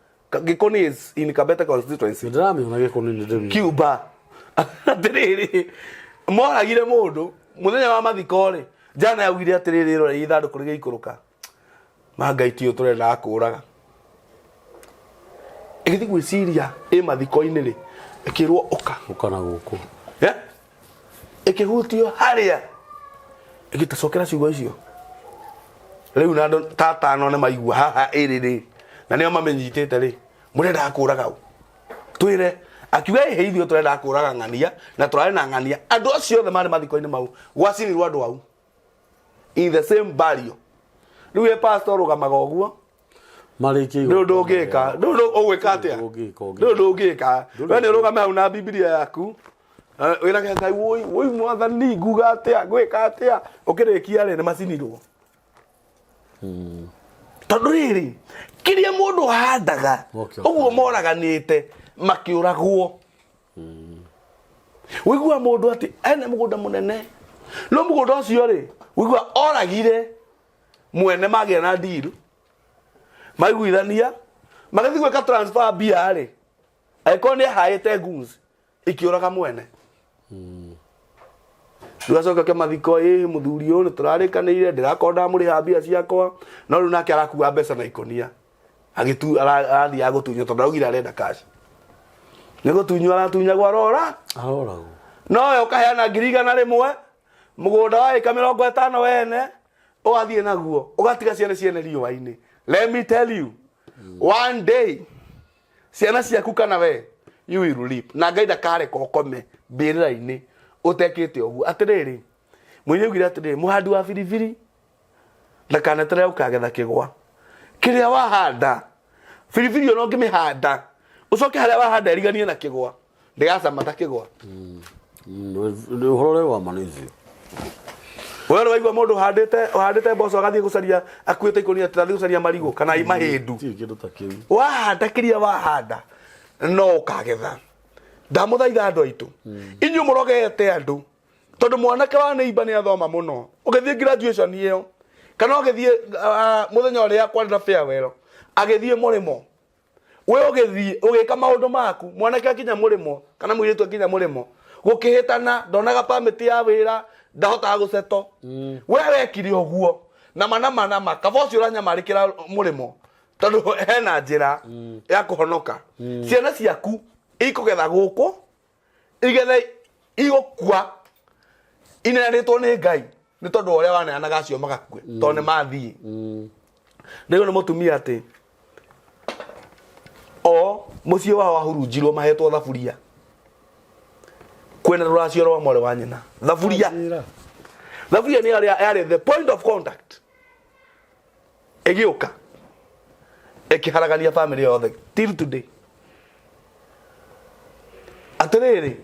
Gikoni is in Kabete constituency ndiramiona Gikoni ni ndiri Cuba atiriri moragire mundu muthenya wa mathiko ri jana yaugire atiriri rore ithanduku ri gikuruka mangai tio turenda akuraga igithi gwiciria mathiko-ini ri ikirwo uka na guku ikihutio haria igitacokera ciugo icio riu na tatano ne maigua haha iriri na nio mamenyitite ri murenda akuraga u twire akiuga ihithio turenda akuraga ng'ania na turare na ng'ania andu acio othe mari mathiko-ini mau gwacinirwo andu au in the same burial riu e pastor rugamaga uguo mariki ndu ugika ndu ugwika atia ndu ugika we ni rugame hau na Biblia yaku wira ke ngai woi mwathani nguga atia gwika atia ukirikia ri ni macinirwo tondu riri kiria mundu handaga uguo moraganite makiuragwo wigua mundu ati ene mugunda munene no mugunda ucio ri wigua oragire mwene magia na ndiru maiguithania magathi gwika transfer bia ri aikoni haite guns ikiuraga mwene Duacoka ke mathiko muthuri uyu turarikanire ndirakonda muri habia ciakwa no riu nake arakuwa mbeca na ikonia agitu arathi agutunyo tondu augira arenda cash ni gutunyo aratunyagwo arora no yo kaheana ngiriga rimwe mugunda wa eka 50 wene ugathie naguo ugatiga ciana riũa-inĩ let me tell you one day ciana ciaku kana we you will reap na ngai ndakareka ukome mbirira-inĩ utekite uguo atiriri mwenye ugira atiriri muhandi wa biribiri ndakanetere ukagetha kigwa kiria wahanda biribiri ono ngimihanda ucoke haria wahanda iriganie na kigwa ndigacama ta kigwa uhoro wa manezi wewe waigua mundu handite mboco agathie gucaria akuite ikonia tirathi gucaria marigo kana mahindu wahanda kiria wahanda no ukagetha ndamuthaitha andu aitu inyu murogete andu tondu mwanake wa neighbor ni athoma muno ugithie graduation iyo kana ugithie muthenya uria kwandira farewell agithie murimo we ugithie ugika maundu maku mwanake akinya murimo kana mwiritu akinya murimo gukihitana ndonaga permit ya wira ndahota guceto we wekire uguo na mana kaboci uranyamarikira murimo tondu hena njira ya kuhonoka ciana ciaku ikugetha guku igethe igukua inenetwo ni ngai ni tondu uria waneanaga acio magakue tondu ni mathii riu ni mutumia ati o mucie wao wahurunjirwo mahetwo thaburia kwena ruracio rwa mwari wa nyina thaburia ni yari the point of contact egiuka ekiharagania family yothe till today atiriri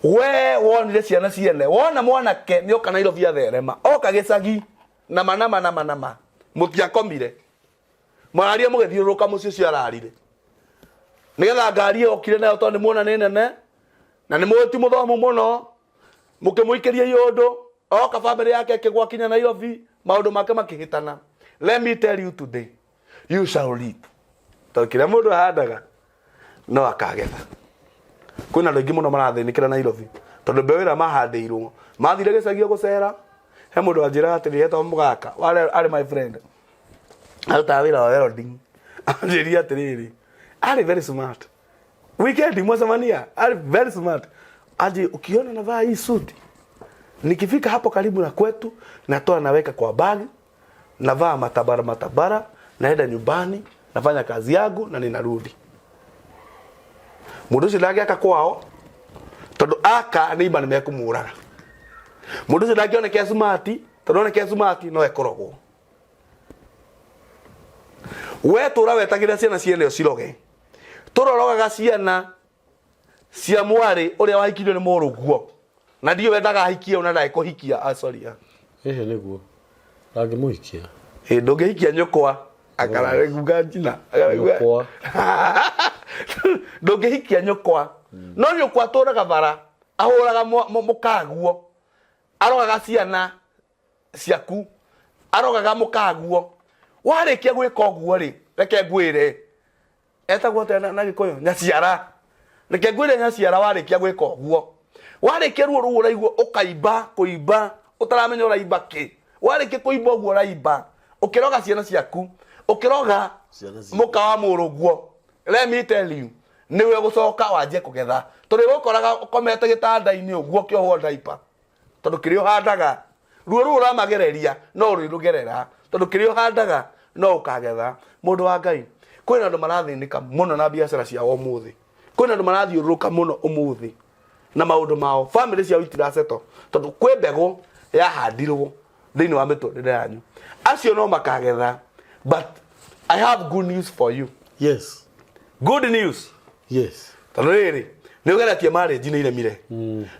we wonire ciana ciene wona mwanake nĩ oka Nairobi atherema oka gĩcagi nama mũtiakomire mwaria mũgĩthiũrũrũka mũciĩ ũcio ararire nĩgetha ngari yokire nayo tondũ nĩmuona nĩ nene na nĩ mũti mũthomu mũno mũkĩmũikĩria yũndũ oka family yake ĩkĩgwakinya Nairobi maũndũ make makĩhĩtana. Let me tell you today, you shall reap. Tondũ kĩrĩa mũndũ ahandaga no akagetha. Kwĩna andũ aingĩ mũno marathĩnĩkĩra Nairobi tondũ mbeũ ĩrĩa mahandĩirwo mathire gĩcagi gũcera. He mũndũ anjĩraga atĩrĩ hetwo mũgaka arĩ my friend arutaga wĩra wa welding anjĩria atĩrĩrĩ arĩ very smart weekend mwacemania arĩ very smart aje ukiona navaa hii suit nikifika hapo karibu na kwetu natoa naweka kwa bag navaa matabara naenda nyumbani nafanya kazi yangu na ninarudi. Mũndũ ũcio ndangĩaka kwao tondũ aka nĩiba nĩmekũmũraga. Mũndũ ũcio ndangĩoneka smart tondũ oneka smart no ekorogwo. We tũra wetagĩra ciana ciene ciroge tũrorogaga ciana cia mwarĩ ũrĩa wahikirio nĩ mũrũguo na ndio wendaga ahikie ona ndaĩ kũhikia sorry ehe nĩguo ndangĩmũhikia ndũngĩhikia nyũkwa akarare guga njina nyũkwa ndũngĩhikia nyũkwa no nyũkwa tũraga bara ahũraga mũkaguo arogaga ciana ciaku arogaga mũkaguo warĩkia gwĩka ũguo rĩ reke ngwĩre etagwo tena na Gĩkũyũ nyaciara reke ngwĩre nyaciara warĩkia gwĩka ũguo warĩkia ruo rũu ũraigua ũkaimba kũimba ũtaramenya ũraimba kĩ warĩkia kũimba ũguo ũraimba ũkĩroga ciana ciaku ũkĩroga mũka wa mũrũguo let me tell you nĩwe gũcoka wanjie kũgetha tondũ ũkoraga ũkomete gĩtanda-inĩ ũguo kĩohwo diaper tondũ kĩrĩa ũhandaga ruo rũu ũramagereria no ũrĩrũgerera tondũ kĩrĩa ũhandaga no ũkagetha. Mũndũ wa Ngai kwĩna andũ marathĩnĩka mũno na biacara ciao ũmũthĩ kwĩna andũ marathiũrũrũka mũno ũmũthĩ na maũndũ mao family ciao itiraceto tondũ kwĩ mbegũ yahandirwo thĩinĩ wa mĩtũrĩre yanyu acio no makagetha. But I have good news for you. Yes. Good news. Yes. Tondũ rĩrĩ nĩ ũgeretie marriage nĩ iremire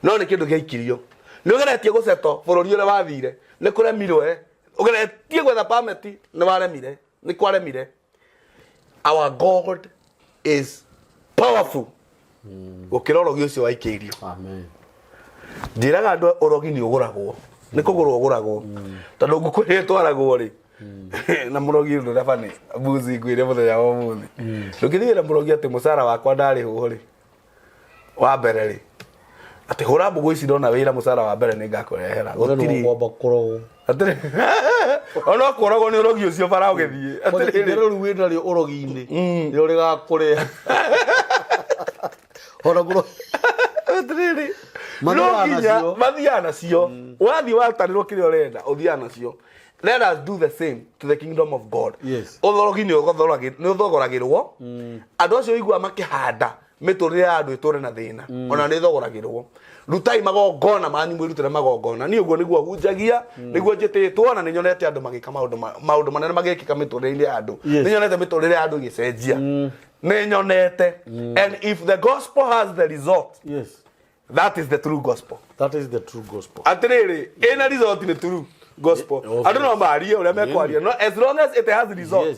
no nĩ kĩndũ gĩaikirio nĩ ũgeretie gũceto bũrũri ũrĩa wathire nĩ kũremirwe ũgeretie gwetha permit nĩ waremire nĩ kwaremire. Our God is powerful gũkĩra ũrogi ũcio waikĩirio. Amen. Njĩraga andũ ũrogi nĩ ũgũragwo nĩ kũgũrwo ũgũragwo tondũ ngũkũ nĩ ĩtwaragwo rĩ na mũrogi ũndũ ndabane mbuzi ngwĩre mũthenya wa ũmũthĩ ndũkĩthigĩra mũrogi atĩ mũcara wakwa ndarĩhwo rĩ wa mbere rĩ atĩ hũra mbũgũ ici ndona wĩra mũcara wa mbere nĩ ngakũrehera gũtirĩ kwamba kũrogwo atĩrĩ ona kũrogwo nĩ ũrogi ũcio bara ũgĩthiĩ atĩrĩ rĩu wĩna rĩo ũrogi-inĩ nĩ ũrĩgakũrĩa ona kũrogwo atĩrĩ mathiaga nacio wathiĩ watarĩrwo kĩrĩa ũrenda ũthiaga nacio. Let us do the same to the kingdom of God. Yes. Ũthorogi nĩ ũthogoragĩrwo andũ acio igua makĩhanda mĩtũrĩre ya andũ ĩtũre na thĩna ona nĩ thogoragĩrwo. Rutai magongona manyu mwĩrutĩre magongona niĩ ũguo nĩguo hunjagia nĩguo njĩtĩtwo na nĩ nyonete andũ magĩka maũndũ manene magĩkĩka mĩtũrĩre-inĩ ya andũ nĩ nyonete mĩtũrĩre ya andũ ĩgĩcenjia nĩ nyonete. And if the gospel has the result, yes, that is the true gospel. That is the true gospel. Atĩrĩrĩ ĩna result nĩ true gospel. Andũ no marie ũrĩa mekwaria no as long as it has result. Yes.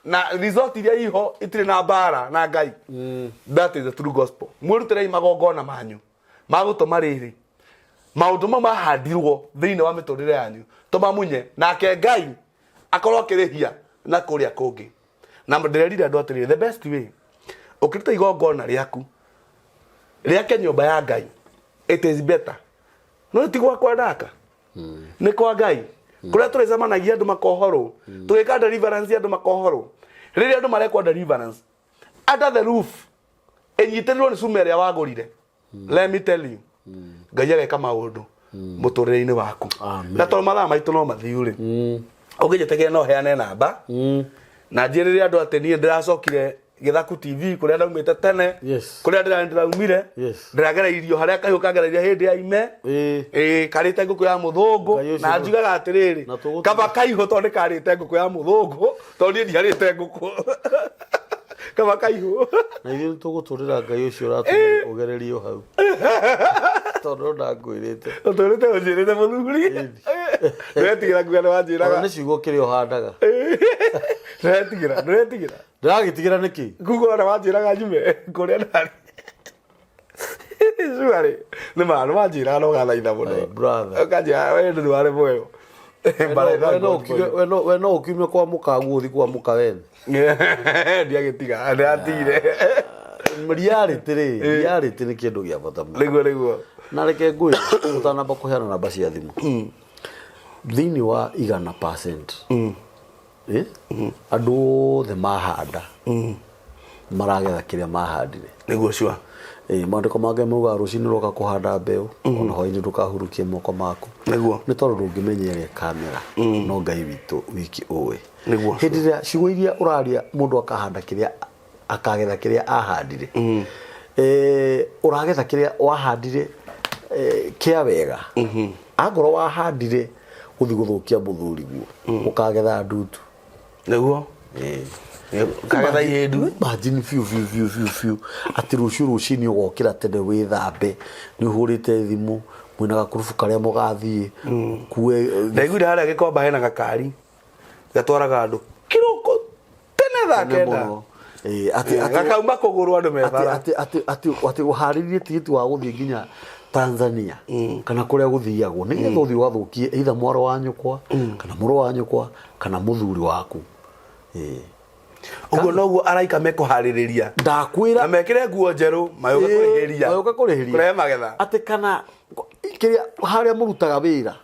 Na result iria iho itirĩ na mbara na Ngai. That is the true gospel. Mwĩrutĩrei magongona manyu magũtũma rĩrĩ maũndũ mau mahandirwo thĩinĩ wa mĩtũrĩre yanyu tũmamunye nake Ngai akorwo akĩrĩhia na kũrĩa kũngĩ. Na ndĩrerire andũ atĩrĩrĩ the best way ũkĩruta igongona rĩaku rĩake nyũmba ya Ngai it is better no ti gwakwa ndaka nĩ kwa Ngai kũrĩa tũrĩcemanagia andũ makohorwo tũgĩka deliverance andũ makohorwo rĩrĩa andũ marekwo deliverance under the roof ĩnyitĩrĩrwo nĩ cuma ĩrĩa wagũrire. Let me tell you Ngai ageka maũndũ mũtũrĩre-inĩ waku na tondũ mathaa maitũ no mathiũ rĩ ũngĩnjĩtĩkĩra no heane namba na njĩrĩre andũ atĩ niĩ ndĩracokire Gĩthaku TV kũrĩa ndaumĩte tene kũrĩa ndĩraumire ndĩragereirio harĩa kahiũ kagereirio hĩndĩ ya ime karĩte ngũkũ ya mũthũngũ na njugaga atĩrĩrĩ kaba kaihũ tondũ karĩte ngũkũ ya mũthũngũ tondũ niĩ ndiarĩte ngũkũ kaba kaihũ na ithuĩ tũgũtũrĩra Ngai ũcio ũratũma ũgererio hau Tondũ ndangwĩrĩte. Ũtũrĩte ũnjĩrĩte mũthuri. Ndĩretigĩra kuga nĩ wanjĩraga. Nĩ ciugo kĩrĩa ũhandaga. Ndĩretigĩra. Ndĩragĩtigĩra nĩkĩ? Kuga nĩ wanjĩraga njume kũrĩa ndarĩ. Cuarĩ nĩ ma nĩ wanjĩraga no gathaitha mũno. Brother. Ũkanjĩra we nĩ warĩ muoyo. We no ũkiume kwa mũkaguo ũthi kwa mũka wene. Ndiagĩtiga ndĩratigire. Reality nĩ kĩndũ gĩa bata mũno. Nĩguo. Na reke ngwĩ ũtanamba kũheana namba cia thimũ. Thĩinĩ wa 100%. Andũ othe mahanda. Maragetha kĩrĩa mahandire. Nĩguo cua. Maandĩko mangĩ mauga rũcinĩ roka kũhanda mbeũ ona hwaĩ-inĩ ndũkahurukie moko maku. Nĩguo. Nĩ tondũ ndũngĩmenya ĩrĩa kamera no Ngai witũ wiki ũĩ. Nĩguo. Hĩndĩ ĩrĩa ciugo iria ũraria mũndũ akahanda kĩrĩa akagetha kĩrĩa ahandire. Ũragetha kĩrĩa wahandire kĩa wega. Angorwo wahandire gũthi gũthũkia mũthuri guo ũkagetha ndutu. Nĩguo. Kagetha ihendu. Imagine fiu atĩ rũcinĩ ũgokĩra tene wĩthambe nĩ ũhũrĩte thimũ mwĩna gakurubu karĩa mũgathiĩ kue. Ndaiguire harĩa Gĩkomba hena gakari gatwaraga andũ kĩroko tene thaa kenda. Gakauma kũgũrũ andũ methara. Atĩ ũharĩrie tigiti wa gũthiĩ nginya Tanzania kana kũrĩa gũthiagwo nĩgetha ũthiĩ wathũkie either mwaro wa nyũkwa kana mũrũ wa nyũkwa kana mũthuri waku. Ũguo noguo araika mekũharĩrĩria. Ndakwĩra na mekĩre nguo njerũ mayũka kũrĩhĩria. Mayũka kũrĩhĩria. Kũrehe magetha. Atĩ kana kĩrĩa harĩa mũrutaga wĩra.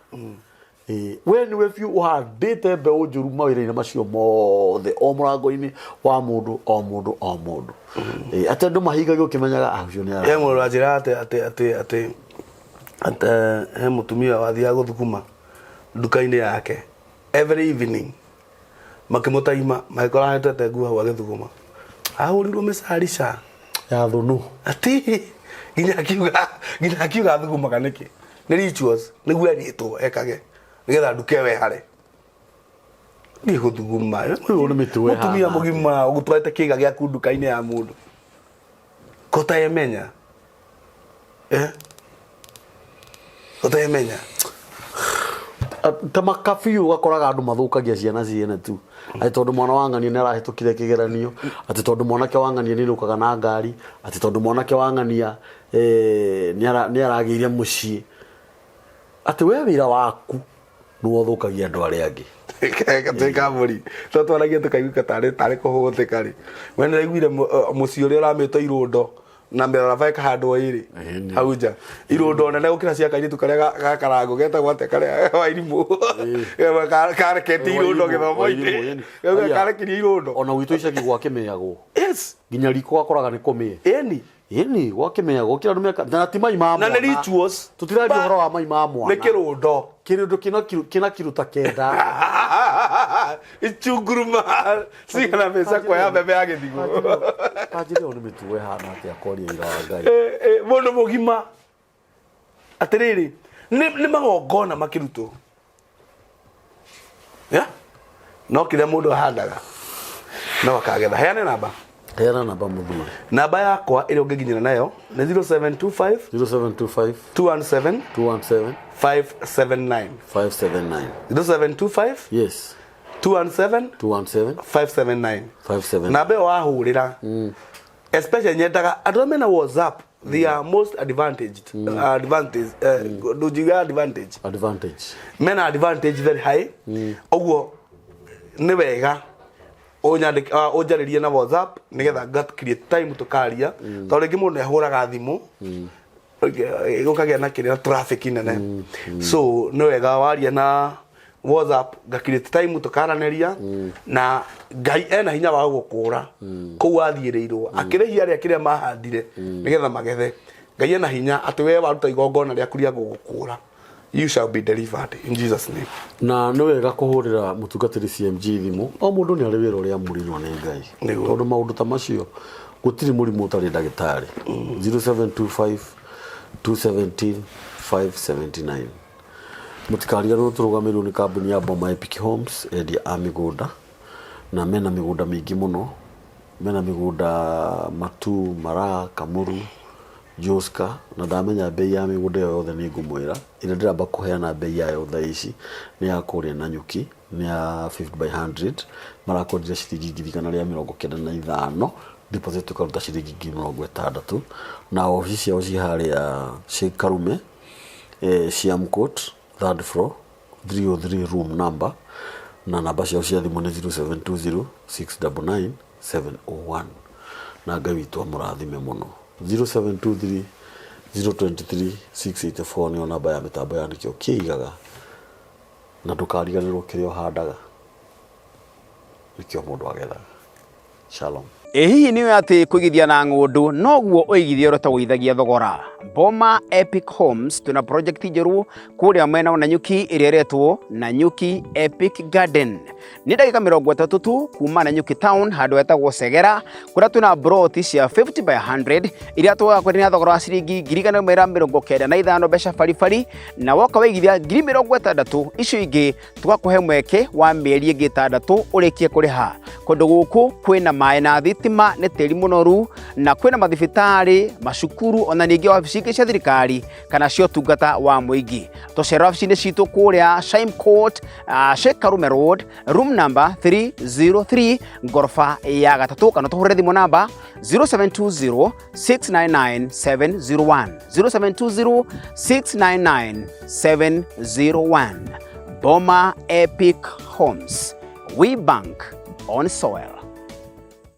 We nĩwe biũ ũhandĩte mbeũ njũru mawĩra-inĩ macio mothe o mũrango-inĩ wa mũndũ o mũndũ. Atĩ andũ mahingagio ũkĩmenyaga ũcio nĩ he mũndũ wanjĩra atĩ he mũtumia wathiaga gũthukuma nduka-inĩ yake every evening makĩmũtaima magĩkora hetete nguo hau agĩthuguma ahũrirwo mĩcarica ya thũnũ ati nginya akiuga thugumaga nĩkĩ nĩ rituals nĩguo anyitwo ekage nĩgetha nduka ĩyo ĩhare nĩ gũthuguma mũtumia mũgima ũgũtwarĩte kĩiga gĩaku nduka-inĩ ya mũndũ kũtayemenya kũtayemenya ta makabiũ ũgakoraga andũ mathũkagia ciana ciene tu atĩ tondũ mwana wa ng'ania nĩ arahĩtũkire kĩgeranio atĩ tondũ mwanake wa ng'ania nĩ rũkaga na ngari atĩ tondũ mwanake wa ng'ania nĩ aragĩire mũciĩ atĩ we wĩra waku nĩ wathũkagia andũ arĩa angĩ kamũri to twaragia tũkaiguĩka tarĩ kũhũgũthĩka rĩ we nĩ raiguire mũciĩ ũrĩa ũramĩtwo Irondo na mĩraraba ĩkahandwo ĩrĩ hau nja Irondo nene gũkĩra cia kairĩtu karĩa gakarango getagwo atĩ karĩa Wairimũ kareketi Irondo gĩthomo-inĩ karekirie Irondo ona gwitũ icagi gwakĩmenyagwo yes nginya riko gakoraga nĩ kũmĩe ĩni gwakĩmenyagwo kĩra ndũmeka na ti mai ma mwana na nĩ rituals tũtiraria ũhoro wa mai ma mwana nĩ kĩrũndo kĩna kiruta kenda ichunguruma cigana mbeca kuoya mbembe ya gĩthigũ kanjĩre nĩ mĩtugo ĩhana atĩa kwaria ira wa Ngai mũndũ mũgima atĩrĩrĩ nĩ magongona makĩrutwo no kĩrĩa mũndũ ahandaga no akagetha heana namba mũthuri namba yakwa ĩrĩa ũngĩnginyĩra nayo nĩ 0725 217 579 0725 yes 217 579 namba ĩyo wahũrĩra especially nyendaga andũ mena WhatsApp they are most advantaged advantage mena advantage very high ũguo nĩ wega ũnjarĩrie na WhatsApp nĩgetha nga create time tukaria tondũ rĩngĩ mũndũ nĩ ahũraga thimũ gũkagĩa na kĩrĩa traffic nene so nĩ wega waria na WhatsApp nga create time tukaranĩria na Ngai ena hinya wa gũkũra kũu athiĩrĩirwo akĩrĩhia arĩa kĩrĩa mahandire nĩgetha magethe Ngai ena hinya atĩ we waruta igongona rĩaku rĩa gũgũkũra you shall be delivered in Jesus name na nĩ wega kũhũrĩra mũtungatĩri CMG thimũ o mũndũ nĩ arĩ wĩra ũrĩa amũrĩirwo nĩ Ngai tondũ maũndũ ta macio gũtirĩ mũrimũ ũtarĩ ndagĩtarĩ 0725 217 579 mũtikariganĩrwo tũrũgamĩrĩirwo nĩ kambuni ya Boma Epic Homes endia a mĩgũnda na mena mĩgũnda mĩingĩ mũno mena mĩgũnda Matu, Mara, Kamuru Joska na ndamenya bei ya mĩgũnda ĩyo yothe nĩ ngũmwĩra ĩrĩa ndĩramba kũheana bei yayo thaa ici nĩ ya kũrĩa Nanyuki nĩ ya 50 by 100 marakũrire ciringi 195 deposit tukaruta ciringi 60 na ofici ciao ci harĩa Sheikh Karume Siam Court 3rd floor 303 room number na namba ciao cia thimũ nĩ 0720 699 701 na Ngai witũ amũrathime mũno 0723 023 684 nĩyo namba ya mĩtambo ya nĩkĩo kĩigaga na ndũkariganĩrwo kĩrĩa ũhandaga nĩkĩo mũndũ agethaga. Shalom. Hihi nĩwe atĩ kũigithia na ng'ũndũ noguo ũigithia ũrĩa ũtagũithagia thogora. Boma Epic Homes tuna project njerũ kũrĩa mwena wa Nanyuki ĩrĩa ĩretwo Nanyuki Epic Garden. Nĩ ndagĩka 30 tu kuma Nanyuki town handũ hetagwo Segera kũrĩa tuna broti cia 50 by 100 iria tũgakwendia thogora wa ciringi 195 mbeca baribari na woka waigithia 60,000 icio ingĩ tũgakũhe mweke wa mĩeri ĩngĩ 6 ũrĩkie kũrĩha. Kũndũ gũkũ kwĩna maĩ na thitima nĩ tĩri mũnoru na kwĩna mathibitarĩ macukuru ona ningĩ wabici ingĩ cia thirikari kana cia ũtungata wa mũingĩ. Tũcera wabici-inĩ citũ kũrĩa Shime Court Sheikh Karume Road room number 303 ngorofa ya 3 kana tũhũrĩre thimũ namba 0720 699 701 0720 699 701. Boma Epic Homes, we bank on soil.